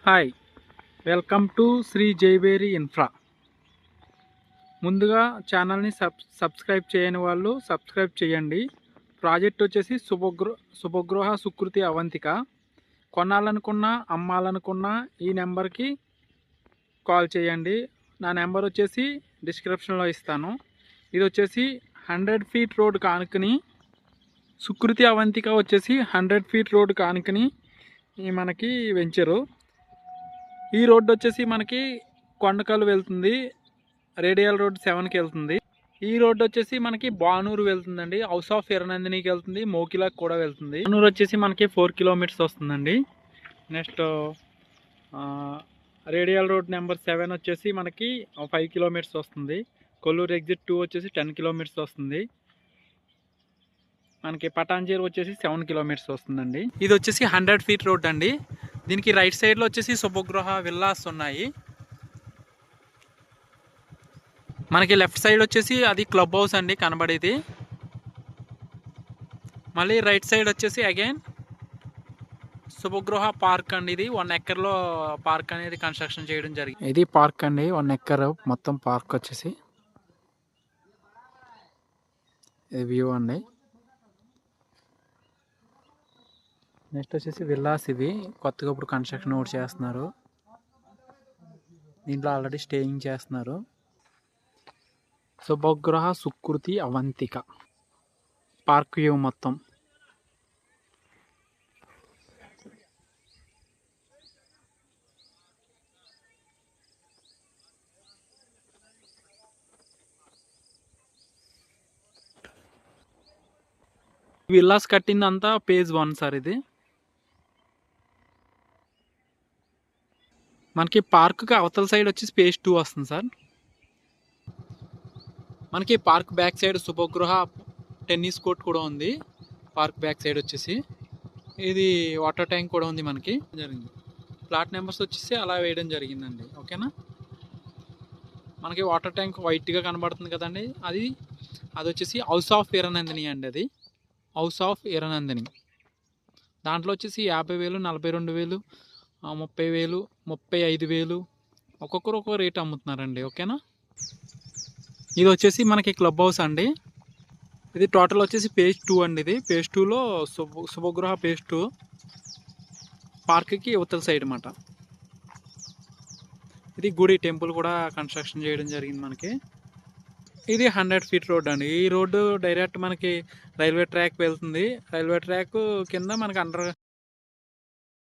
Hi, welcome to Sri Jaiveri infra. ముందుగా ఛానల్ని subscribe చేయని వాళ్ళు సబ్స్క్రైబ్ చేయండి. ప్రాజెక్ట్ వచ్చేసి శుభగృహ సుకృతి అవంతిక. కొనాలనుకున్నా అమ్మాలనుకున్నా ఈ నెంబర్కి కాల్ చేయండి. నా నెంబర్ వచ్చేసి డిస్క్రిప్షన్లో ఇస్తాను. ఇది వచ్చేసి 100 ఫీట్ రోడ్ కానుకని, సుకృతి అవంతిక వచ్చేసి 100 ఫీట్ రోడ్ కానుకని మనకి వెంచరు. ఈ రోడ్డు వచ్చేసి మనకి కొండకల్లు వెళ్తుంది, రేడియల్ రోడ్ 7కి వెళ్తుంది. ఈ రోడ్డు వచ్చేసి మనకి బానూరు వెళ్తుందండి, హౌస్ ఆఫ్ ఎర్రనందినికి వెళ్తుంది, మోకిలాకి కూడా వెళ్తుంది. బానూరు వచ్చేసి మనకి 4 కిలోమీటర్స్ వస్తుందండి. నెక్స్ట్ రేడియల్ రోడ్ నెంబర్ 7 వచ్చేసి మనకి 5 కిలోమీటర్స్ వస్తుంది. కొల్లూరు ఎగ్జిట్ 2 వచ్చేసి 10 కిలోమీటర్స్ వస్తుంది. మనకి పటాన్చేరు వచ్చేసి 7 కిలోమీటర్స్ వస్తుందండి. ఇది వచ్చేసి 100 ఫీట్ రోడ్ అండి. దీనికి రైట్ సైడ్లో వచ్చేసి శుభగృహ విల్లాస్ ఉన్నాయి. మనకి లెఫ్ట్ సైడ్ వచ్చేసి అది క్లబ్ హౌస్ అండి కనబడేది. మళ్ళీ రైట్ సైడ్ వచ్చేసి అగైన్ శుభగృహ పార్క్ అండి. ఇది 1 ఎకర్లో పార్క్ అనేది కన్స్ట్రక్షన్ చేయడం జరిగింది. ఇది పార్క్ అండి, 1 ఎకర్ మొత్తం పార్క్ వచ్చేసి. ఇది వ్యూ అండి. నెక్స్ట్ వచ్చేసి విల్లాస్. ఇవి కొత్తగా ఇప్పుడు కన్స్ట్రక్షన్ కూడా చేస్తున్నారు. దీంట్లో ఆల్రెడీ స్టేయింగ్ చేస్తున్నారు. శుభగృహ సుకృతి అవంతిక పార్క్ వ్యూ మొత్తం. విల్లాస్ కట్టిందంతా phase 1 సార్. ఇది మనకి పార్క్కి అవతల సైడ్ వచ్చి phase 2 వస్తుంది సార్. మనకి park back side Shubhagruha tennis court కూడా ఉంది. పార్క్ బ్యాక్ సైడ్ వచ్చేసి ఇది వాటర్ ట్యాంక్ కూడా ఉంది మనకి. జరిగింది ప్లాట్ నెంబర్స్ వచ్చేసి అలా వేయడం జరిగిందండి. ఓకేనా. మనకి వాటర్ ట్యాంక్ వైట్గా కనబడుతుంది కదండి, అది వచ్చేసి హౌస్ ఆఫ్ ఎర్రనందిని అండి. అది హౌస్ ఆఫ్ ఎర్రనందిని. దాంట్లో వచ్చేసి 50,000, 42,000, 30,000, 35,000 ఒక్కొక్కరు ఒక్కొక్క రేట్ అమ్ముతున్నారండి. ఓకేనా. ఇది వచ్చేసి మనకి క్లబ్ హౌస్ అండి. ఇది టోటల్ వచ్చేసి phase 2 అండి. ఇది phase 2లో శుభగృహ phase 2 పార్క్కి ఉత్తర సైడ్ అన్నమాట. ఇది గుడి టెంపుల్ కూడా కన్స్ట్రక్షన్ చేయడం జరిగింది మనకి. ఇది 100 ఫీట్ రోడ్ అండి. ఈ రోడ్డు డైరెక్ట్ మనకి రైల్వే ట్రాక్ వెళ్తుంది. రైల్వే ట్రాక్ కింద మనకి